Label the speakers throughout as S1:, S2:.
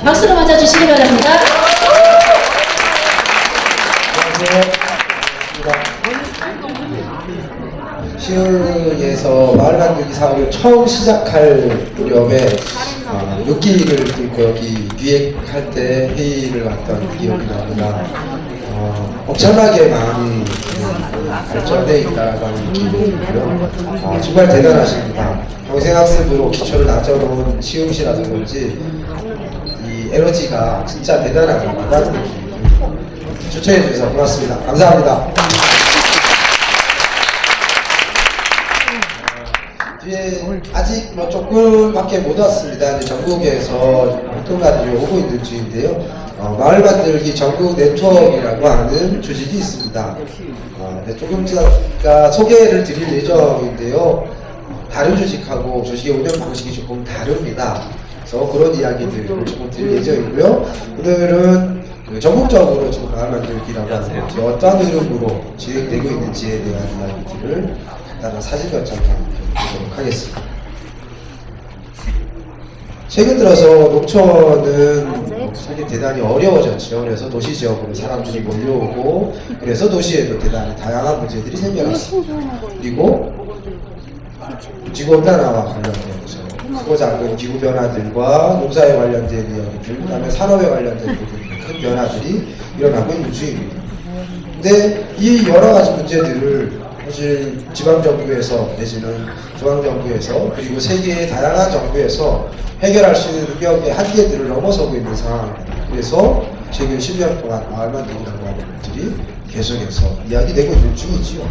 S1: 박수로 맞아주시기 바랍니다.
S2: 시흥에서 마을 만들기 사업을 처음 시작할 무렵에 6기를 들고 여기 기획할 때 회의를 왔던 기억이 납니다. 엄청나게 많이 발전되어 있다라고 하는 느낌이 들고요. 정말 대단하십니다. 평생학습으로 기초를 다져놓은 시흥시라서 그런지 이 에너지가 진짜 대단하다는 느낌이 듭니다. 추천해 주셔서 고맙습니다. 감사합니다. 아직 조금밖에 못 왔습니다. 전국에서 활동가들이 오고 있는 중인데요. 마을 만들기 전국 네트워크라고 하는 조직이 있습니다. 조금 제가 소개를 드릴 예정인데요. 다른 조직하고 조직의 운영 방식이 조금 다릅니다. 그래서 그런 이야기들을 조금 드릴 예정이고요. 오늘은 전국적으로 지금 마을 만들기라고 하는 것이 어떤 흐름으로 진행되고 있는지에 대한 이야기들을 간단한 사진 몇 장 보도록 하겠습니다. 최근 들어서 농촌은 살기 대단히 어려워졌죠. 그래서 도시 지역으로 사람들이 몰려오고, 그래서 도시에도 대단히 다양한 문제들이 생겨났습니다. 그리고 지구온난화와 관련돼서 크고 작은 기후 변화들과 농사에 관련된 이야기들, 그다음에 산업에 관련된 큰 변화들이 일어나고 있는 중입니다. 근데 이 여러 가지 문제들을 사실 지방정부에서 내지는 중앙정부에서 그리고 세계의 다양한 정부에서 해결할 수 있는 능력의 한계들을 넘어서고 있는 상황입니다. 그래서 최근 10년 동안 마을 만들기라고 하는 것들이 계속해서 이야기되고 있는 중이지요.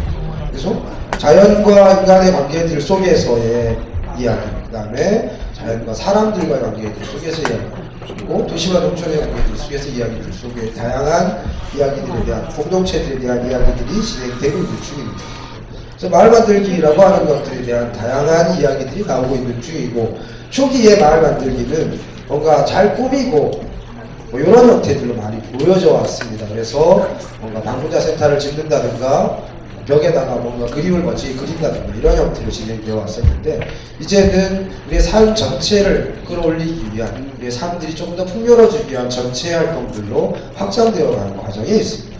S2: 그래서 자연과 인간의 관계들 속에서의 이야기, 그 다음에 자연과 사람들과의 관계들 속에서 이야기, 그리고 도시와 농촌의 관계들 속에서 이야기들 속에 다양한 이야기들에 대한 공동체들에 대한 이야기들이 진행되고 있는 중입니다. 그래서 마을 만들기라고 하는 것들에 대한 다양한 이야기들이 나오고 있는 중이고, 초기에 마을 만들기는 뭔가 잘 꾸미고 이런 형태들로 많이 보여져 왔습니다. 그래서 뭔가 방문자 센터를 짓는다든가 벽에다가 뭔가 그림을 멋지게 그린다든가 이런 형태로 진행되어 왔었는데, 이제는 우리의 삶 전체를 끌어올리기 위한, 우리의 삶들이 조금 더 풍요로워지기 위한 전체 활동들로 확장되어 가는 과정에 있습니다.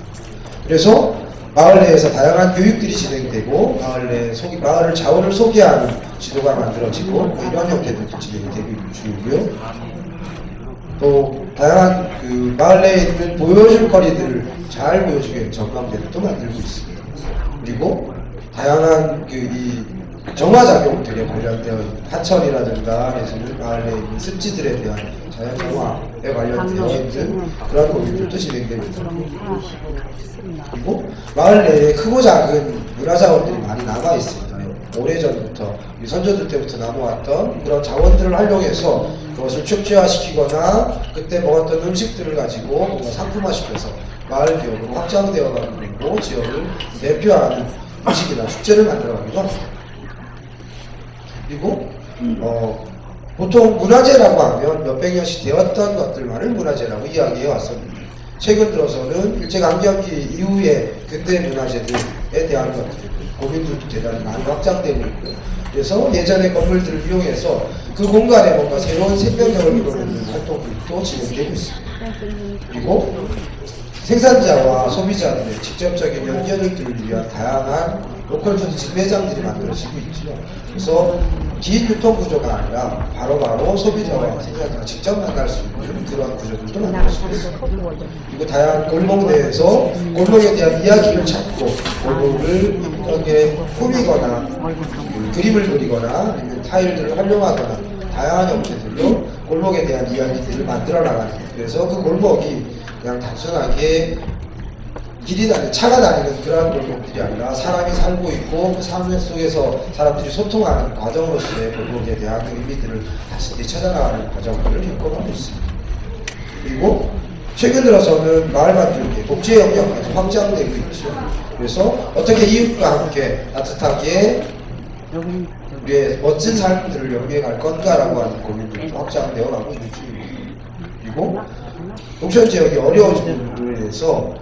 S2: 그래서 마을 내에서 다양한 교육들이 진행되고, 마을을 자원을 소개하는 지도가 만들어지고, 이런 형태들도 진행이 되고 있는 중이고요. 또 다양한 마을 내에 있는 보여줄 거리들을 잘 보여주게 하는 전망대를 또 만들고 있습니다. 그리고 다양한 이 정화작용들에 관련되어 있는 하천이라든가 내지는 마을 내에 있는 습지들에 대한 자연정화에 관련되어 있는 그런 고민들도 진행됩니다. 그리고 마을 내에 크고 작은 문화자원들이 많이 남아 있습니다. 오래전부터 선조들 때부터 남아왔던 그런 자원들을 활용해서 그것을 축제화시키거나 그때 먹었던 음식들을 가지고 뭔가 상품화시켜서 마을 기업으로 확장되어 가는 거고, 지역을 대표하는 음식이나 축제를 만들어가기도 합니다. 그리고 보통 문화재라고 하면 몇백 년씩 되었던 것들만을 문화재라고 이야기해 왔었는데, 최근 들어서는 일제강점기 이후에 근대 문화재들에 대한 것들, 고민들도 대단히 많이 확장되고 있고요. 그래서 예전의 건물들을 이용해서 그 공간에 뭔가 새로운 생명력을 불어넣는 활동들도 진행되고 있습니다. 그리고 생산자와 소비자들의 직접적인 연결을 위한 다양한 로컬푸드 직매장들이 만들어지고 있죠. 그래서 긴 유통구조가 아니라 바로바로 소비자와 생산자가 직접 만날 수 있는 그런 구조들도 만들어지고 있습니다. 그리고 다양한 골목 내에서 골목에 대한 이야기를 찾고 골목을 이렇게 꾸미거나 그림을 그리거나 아니면 타일들을 활용하거나 다양한 형태들로 골목에 대한 이야기들을 만들어 나가는, 그래서 그 골목이 그냥 단순하게 길이 다니는, 차가 다니는 그런 골목들이 아니라 사람이 살고 있고 그 삶 속에서 사람들이 소통하는 과정으로서의 골목에 대한 의미들을 다시 찾아나가는 과정들을 겪어가고 있습니다. 그리고 최근 들어서는 마을 만들기, 복지 영역까지 확장되고 있죠. 그래서 어떻게 이웃과 함께 따뜻하게 우리의 멋진 삶들을 영위해갈 건가라고 하는 고민들도 확장되어 가고 있는 중입니다. 그리고 농촌 지역이 어려워진 부분에 대해서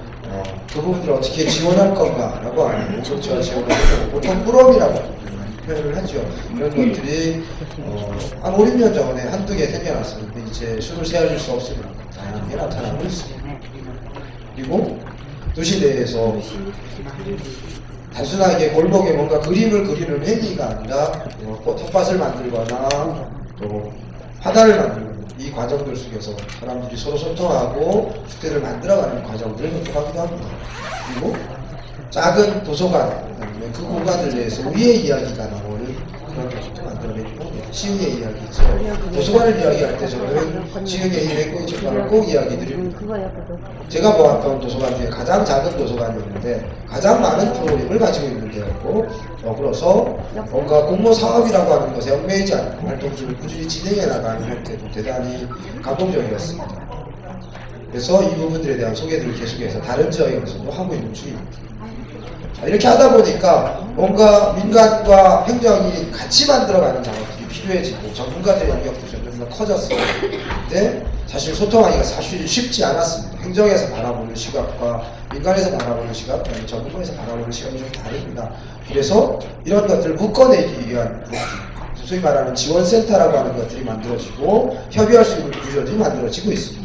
S2: 그 부분들을 어떻게 지원할 건가라고 하는 농촌 지원 지원을 보통 꾸러미라고 표현을 하죠. 이런 것들이 한 5, 6년 전에 한두 개 생겨났었는데 이제 수를 세어줄 수 없습니다. 다양하게 나타나고 있습니다. 그리고 도시 내에서 단순하게 골목에 뭔가 그림을 그리는 행위가 아니라 텃밭을 만들거나 또 화단을 만들고 이 과정들 속에서 사람들이 서로 소통하고 주택을 만들어가는 과정들을 거듭하기도 합니다. 그리고 작은 도서관, 그 공간들 내에서 우리의 이야기가 나오는 그런 것도 만들어내기도 합니다. 시흥의 이야기죠. 도서관을 이야기할 때 저는 시흥의 일의 책방을 꼭 이야기 드립니다. 제가 보았던 도서관 중에 가장 작은 도서관이었는데 가장 많은 프로그램을 가지고 있는 데였고, 더불어서 뭔가 공모 사업이라고 하는 것에 얽매이지 않고 활동들을 꾸준히 진행해 나가는 형태도 대단히 감동적이었습니다. 그래서 이 부분들에 대한 소개들을 계속해서 다른 지역에서도 하고 있는 중입니다. 이렇게 하다 보니까 뭔가 민간과 행정이 같이 만들어가는 작업들이 필요해지고 전문가들의 영역도 점점 더 커졌어요. 근데 사실 소통하기가 사실 쉽지 않았습니다. 행정에서 바라보는 시각과 민간에서 바라보는 시각, 전문가에서 바라보는 시각이 좀 다릅니다. 그래서 이런 것들을 묶어내기 위한 소위 말하는 지원센터라고 하는 것들이 만들어지고 협의할 수 있는 구조들이 만들어지고 있습니다.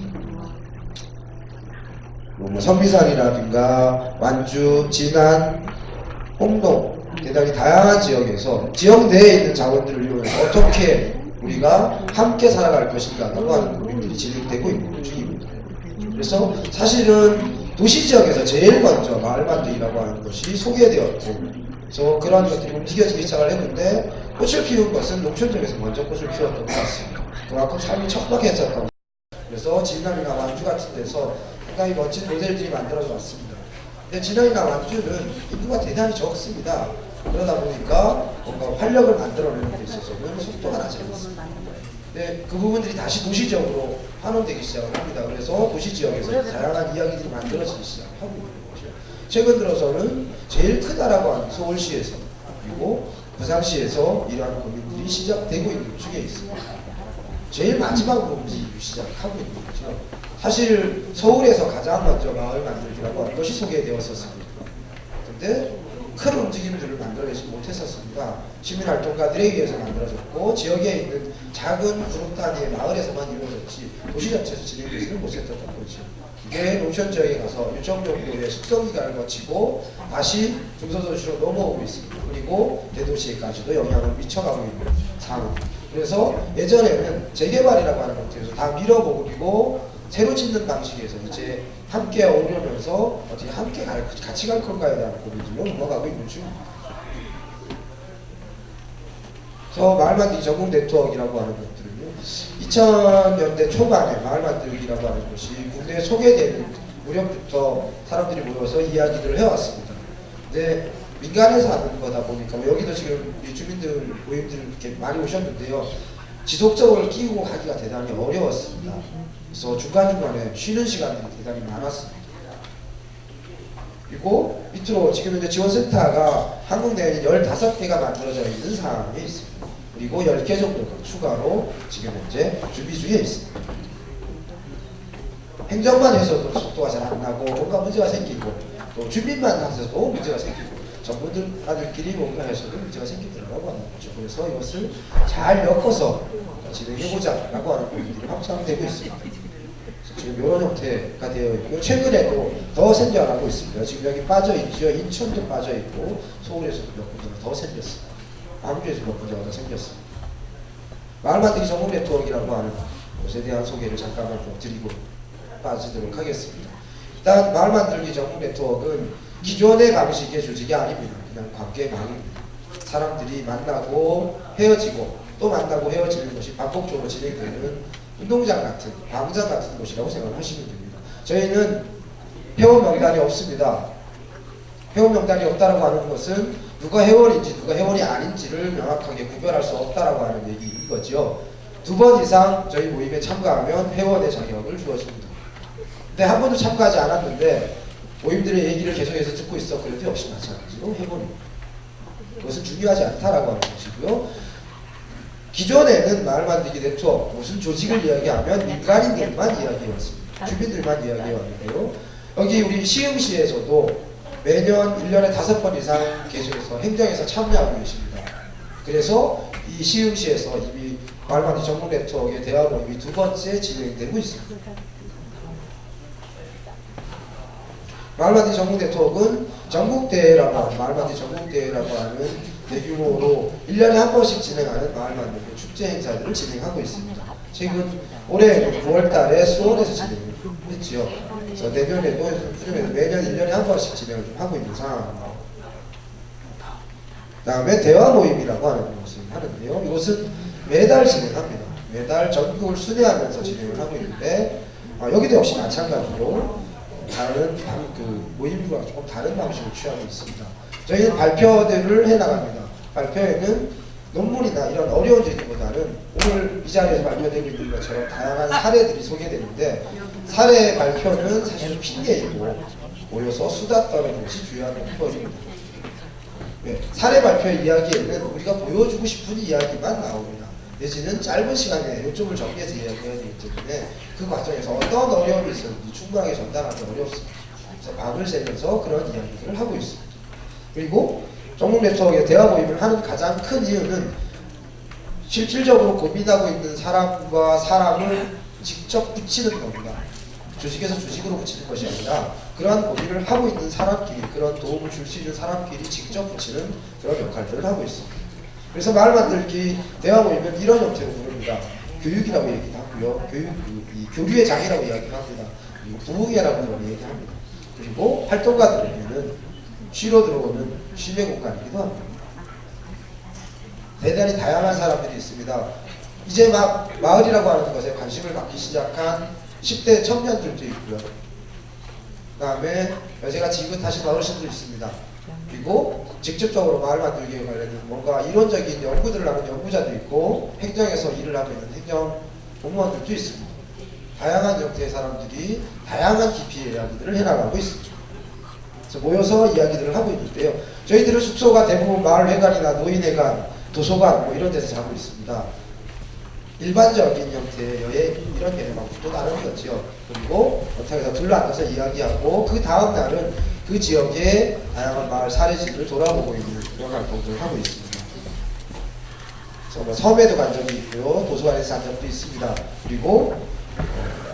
S2: 선비산이라든가 완주, 진안, 홍동 대단히 다양한 지역에서 지역 내에 있는 자원들을 이용해서 어떻게 우리가 함께 살아갈 것인가라고 하는 고민들이 진행되고 있는 중입니다. 그래서 사실은 도시 지역에서 제일 먼저 마을 만들기라고 하는 것이 소개되었고, 그래서 그런 것들이 움직여지기 시작을 했는데 꽃을 피운 것은 농촌 지역에서 먼저 꽃을 피웠던 것 같습니다. 그만큼 삶이 척박해졌던. 그래서 진안이나 완주 같은 데서 상당히 멋진 모델들이 만들어져 왔습니다. 근데 진안이나 완주는 인구가 대단히 적습니다. 그러다 보니까 뭔가 활력을 만들어내는 데 있어서는 속도가 나지 않습니다. 근데 그 부분들이 다시 도시적으로 환원되기 시작을 합니다. 그래서 도시지역에서 다양한 이야기들이 만들어지기 시작하고 있는 거죠. 최근 들어서는 제일 크다라고 하는 서울시에서 그리고 부산시에서 이러한 고민들이 시작되고 있는 중에 있습니다. 제일 마지막으로 움직이기 시작하고 있는 거죠. 사실 서울에서 가장 먼저 마을 만들기라고 하는 것이 소개되었었습니다. 근데 큰 움직임들을 만들어내지 못했었습니다. 시민활동가들에 의해서 만들어졌고 지역에 있는 작은 그룹 단위의 마을에서만 이루어졌지 도시 자체에서 진행되지는 못했던 거죠. 이게 농촌 지역에 가서 일정 정도의 숙성기간을 거치고 다시 중소도시로 넘어오고 있습니다. 그리고 대도시에까지도 영향을 미쳐가고 있는 상황입니다. 그래서 예전에는 재개발이라고 하는 것들에서 다 밀어버리고 새로 짓는 방식에서 이제 함께 어우러면서 어떻게 함께 같이 갈 건가에 대한 고민들로 넘어가고 있는 중입니다. 그래서 마을 만들기 전국 네트워크라고 하는 것들은요, 2000년대 초반에 마을 만들기라고 하는 것이 국내에 소개되는 무렵부터 사람들이 모여서 이야기들을 해왔습니다. 근데 민간에서 하는 거다 보니까 여기도 지금 주민들, 모임들 이렇게 많이 오셨는데요, 지속적으로 끼고 하기가 대단히 어려웠습니다. 그래서 중간중간에 쉬는 시간들이 대단히 많았습니다. 그리고 밑으로 지금 현재 지원센터가 한국 내에 15개가 만들어져 있는 상황에 있습니다. 그리고 10개 정도가 추가로 지금 현재 준비 중에 있습니다. 행정만 해서도 속도가 잘 안 나고 뭔가 문제가 생기고, 또 주민만 해서도 문제가 생기고, 전문가들끼리 뭔가 해서도 문제가 생기더라고 하는 거죠. 그래서 이것을 잘 엮어서 진행해보자 라고 하는 고민들이 확장되고 있습니다. 지금 이런 형태가 되어 있고, 최근에도 더 생겨나고 있습니다. 지금 여기 빠져있죠. 인천도 빠져있고, 서울에서도 몇 군데가 더 생겼습니다. 광주에서 몇 군데가 더 생겼습니다. 마을 만들기 전국 네트워크라고 하는 것에 대한 소개를 잠깐만 좀 드리고 빠지도록 하겠습니다. 일단 마을 만들기 전국 네트워크는 기존의 방식의 조직이 아닙니다. 그냥 관계망입니다. 사람들이 만나고 헤어지고 또 만나고 헤어지는 것이 반복적으로 진행되는 운동장 같은, 광장 같은 곳이라고 생각하시면 됩니다. 저희는 회원 명단이 없습니다. 회원 명단이 없다라고 하는 것은 누가 회원인지 누가 회원이 아닌지를 명확하게 구별할 수 없다라고 하는 얘기인 거죠. 2번 이상 저희 모임에 참가하면 회원의 자격을 주어집니다. 근데 한 번도 참가하지 않았는데 모임들의 얘기를 계속해서 듣고 있었고 역시 마찬가지로 회원입니다. 그것은 중요하지 않다라고 하는 것이고요. 기존에는 마을 만들기 네트워크, 무슨 조직을 이야기하면 민간인들만 이야기해왔습니다. 주민들만 이야기해왔는데요. 여기 우리 시흥시에서도 매년 1년에 5번 이상 계속해서 행정에서 참여하고 계십니다. 그래서 이 시흥시에서 이미 마을만디 전국 네트워크의 대화 모임이 두 번째 진행되고 있습니다. 마을만디 전국 네트워크는 전국대회라고 하는, 마을만디 전국대회라고 하는 대규모로 1년에 한 번씩 진행하는 마을만디 축제 행사들을 진행하고 있습니다. 최근 올해 9월 달에 수원에서 진행했지요. 그래서 내년에도 매년 1년에 한 번씩 진행을 좀 하고 있는 상황입니다. 그 다음에 대화 모임이라고 하는 것을 하는데요. 이것은 매달 진행합니다. 매달 전국을 순회하면서 진행을 하고 있는데 여기도 역시 마찬가지로 다른 그 모임과 조금 다른 방식을 취하고 있습니다. 저희는 발표들을 해나갑니다. 발표에는 논문이나 이런 어려운 얘기보다는 오늘 이 자리에서 발표되고 있는 것처럼 다양한 사례들이 소개되는데, 사례 발표는 사실 핑계이고 모여서 수다 떠는 것이 중요한 목표입니다. 네, 사례 발표의 이야기에는 우리가 보여주고 싶은 이야기만 나옵니다. 내지는 짧은 시간에 요점을 정리해서 이야기해야 되기 때문에 그 과정에서 어떤 어려움이 있었는지 충분하게 전달하기 어렵습니다. 그래서 박을 세면서 그런 이야기들을 하고 있습니다. 그리고 전국 네트워크의 대화 모임을 하는 가장 큰 이유는 실질적으로 고민하고 있는 사람과 사람을 직접 붙이는 겁니다. 조직에서 조직으로 붙이는 것이 아니라 그러한 고민을 하고 있는 사람끼리, 그런 도움을 줄 수 있는 사람끼리 직접 붙이는 그런 역할들을 하고 있습니다. 그래서 마을 만들기 대화 모임은 이런 형태로 부릅니다. 교육이라고 얘기도 하고요. 교류의 장이라고 이야기합니다. 그리고 부흥회라고 얘기합니다. 그리고 활동가들에게는 쉬러 들어오는 쉼의 공간이기도 합니다. 대단히 다양한 사람들이 있습니다. 이제 막 마을이라고 하는 것에 관심을 갖기 시작한 10대 청년들도 있고요. 그 다음에 여제가 지긋하신 어르신도 있습니다. 그리고 직접적으로 마을 만들기에 관련된 뭔가 이론적인 연구들을 하는 연구자도 있고, 행정에서 일을 하고 있는 행정 공무원들도 있습니다. 다양한 형태의 사람들이 다양한 깊이의 이야기들을 해나가고 있습니다. 그래서 모여서 이야기들을 하고 있는데요. 저희들은 숙소가 대부분 마을회관이나 노인회관, 도서관 뭐 이런 데서 자고 있습니다. 일반적인 형태의 여행 이런 개념하고 또 다르겠죠. 그리고 원탁에서 둘러앉아서 이야기하고 그 다음 날은 그 지역의 다양한 마을 사례지를 돌아보고 있는 그런 활동들을 하고 있습니다. 그래서 뭐 섬에도 간 적이 있고요. 도서관에서 간 적도 있습니다. 그리고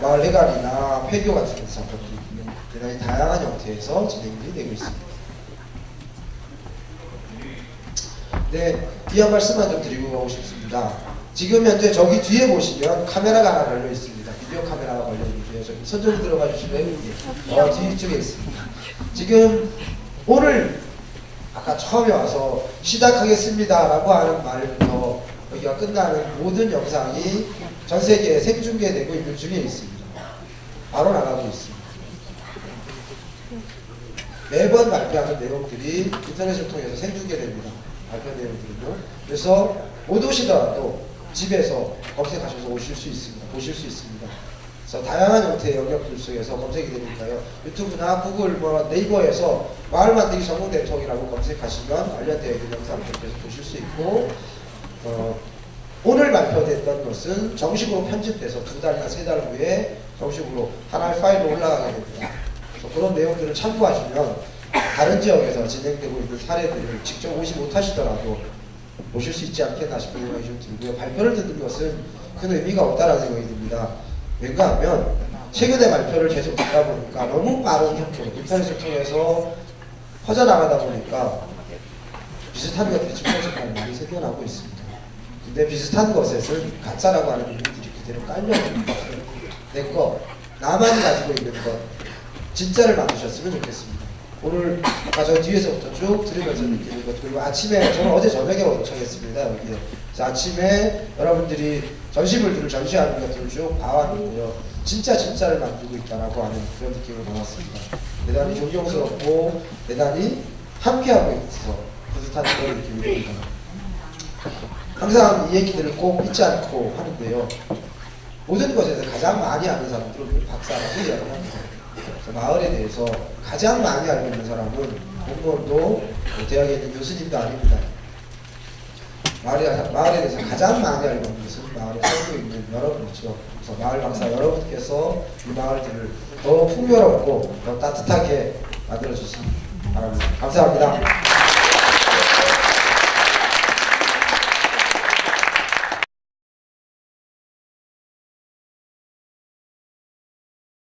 S2: 마을 회관이나 폐교 같은 데서 간 적도 있고요. 대단히 다양한 형태에서 진행이 되고 있습니다. 네, 뒤에 한 말씀만 좀 드리고 가고 싶습니다. 지금 현재 저기 뒤에 보시면 카메라가 하나 걸려 있습니다. 비디오 카메라가 걸려 있는데요. 저기 선전이 들어가 주시면 뒤쪽에 있습니다. 지금 오늘 아까 처음에 와서 시작하겠습니다 라고 하는 말부터 여기가 끝나는 모든 영상이 전 세계에 생중계되고 있는 중에 있습니다. 바로 나가고 있습니다. 매번 발표하는 내용들이 인터넷을 통해서 생중계됩니다. 발표 내용들이고. 그래서 못 오시더라도 집에서 검색하셔서 오실 수 있습니다. 보실 수 있습니다. 그래서 다양한 형태의 영역들 속에서 검색이 되니까요. 유튜브나 구글, 네이버에서 마을 만들기 전국 네트워크라고 검색하시면 관련되어 있는 영상을 계속 보실 수 있고, 오늘 발표됐던 것은 정식으로 편집돼서 2달이나 3달 후에 정식으로 하나의 파일로 올라가게 됩니다. 그래서 그런 내용들을 참고하시면 다른 지역에서 진행되고 있는 사례들을 직접 오지 못하시더라도 보실 수 있지 않겠나 싶은 생각이 좀 들고요. 발표를 듣는 것은 큰 의미가 없다는 생각이 듭니다. 왜냐 하면 최근에 발표를 계속 듣다 보니까 너무 빠른 형태로 인터넷을 통해서 퍼져나가다 보니까 비슷한 것들이 중간중간 많이 생겨나고 있습니다. 근데 비슷한 것에는 가짜라고 하는 의미들이 그대로 깔려있는 것을 내거 나만 가지고 있는 것 진짜를 만드셨으면 좋겠습니다. 오늘 저 뒤에서부터 쭉 들으면서 느끼는 것, 그리고 아침에 저는 어제 저녁에 도착했습니다. 여기에. 그래서 아침에 여러분들이 전시물들을 전시하는 것들을 쭉 봐왔는데요. 진짜를 만들고 있다라고 하는 그런 느낌을 받았습니다. 대단히 존경스럽고 대단히 함께하고 있어서 뿌듯한 그런 느낌이 듭니다. 항상 이 얘기들을 꼭 잊지 않고 하는데요. 모든 것에서 가장 많이 아는 사람들은 박사라고 이야기를 합니다. 마을에 대해서 가장 많이 알고 있는 사람은 공무원도 대학에 있는 교수님도 아닙니다. 마을에 대해서 가장 많이 알고 있는 것은 마을에 살고 있는 여러분이죠. 그래서 마을 박사 여러분께서 이 마을들을 더 풍요롭고 더 따뜻하게 만들어주시기 바랍니다. 감사합니다.